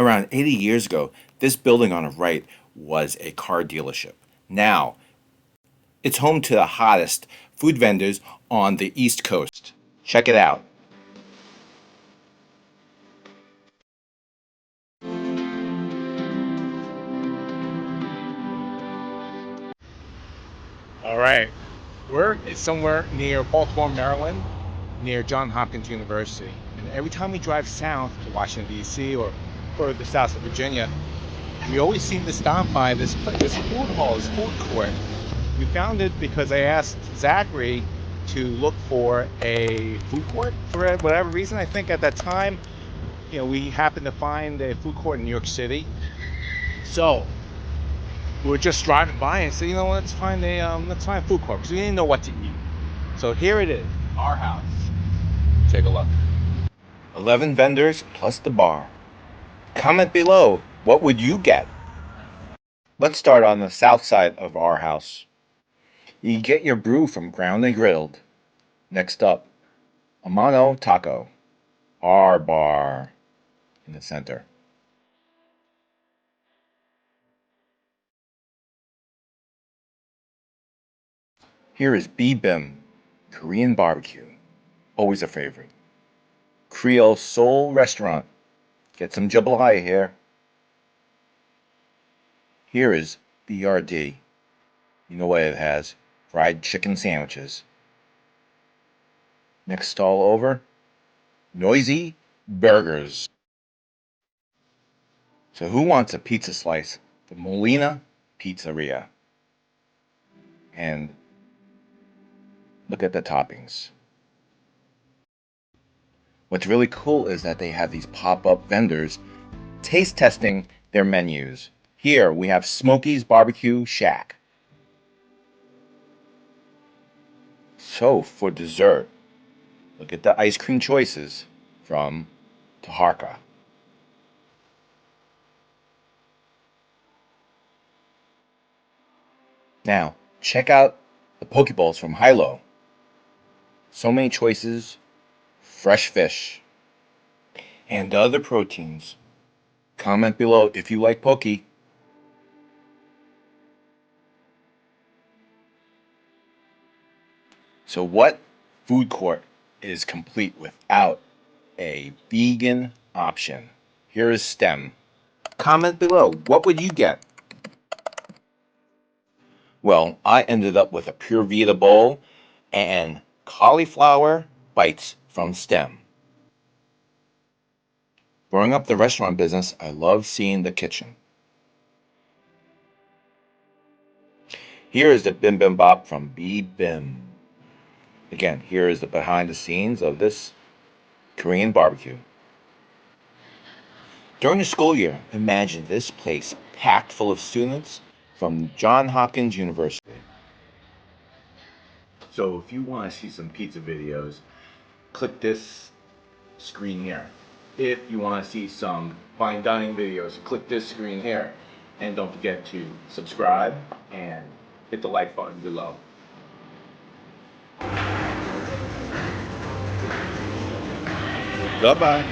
Around 80 years ago, this building on the right was a car dealership. Now, it's home to the hottest food vendors on the East Coast. Check it out. All right, we're somewhere near Baltimore, Maryland, near John Hopkins University. And every time we drive south to Washington, D.C. or further south to Virginia, we always seem to stop by this place, this food hall, this food court. We found it because I asked Zachary to look for a food court for whatever reason. I think at that time, we happened to find a food court in New York City. So we were just driving by and said, let's find a food court because we didn't know what to eat. So here it is, our house. Take a look. 11 vendors plus the bar. Comment below, what would you get? Let's start on the south side of our house. You get your brew from Ground and Griddled. Next up, Amano Taco. Our bar in the center. Here is Be.Bim, Korean barbecue. Always a favorite. Creole Soul Restaurant. Get some jambalaya here. Here is BRD. You know what it has. Fried chicken sandwiches. Next stall over, Noisy Burgers. So who wants a pizza slice? The Molina Pizzeria. And look at the toppings. What's really cool is that they have these pop-up vendors taste testing their menus. Here we have Smokey's Barbecue Shack. So for dessert, look at the ice cream choices from Taharka. Now, check out the Pokeballs from Hilo. So many choices, fresh fish, and other proteins. Comment below if you like poke. So what food court is complete without a vegan option? Here is STEM. Comment below, what would you get? Well, I ended up with a Pure Vita bowl and cauliflower bites from STEM. Growing up the restaurant business, I love seeing the kitchen. Here is the Bim Bim Bop from Be.Bim. Again, here is the behind the scenes of this Korean barbecue. During the school year, imagine this place packed full of students from John Hopkins University. So if you want to see some pizza videos, click this screen here. If you want to see some fine dining videos, click this screen here. And don't forget to subscribe and hit the like button below. Bye-bye.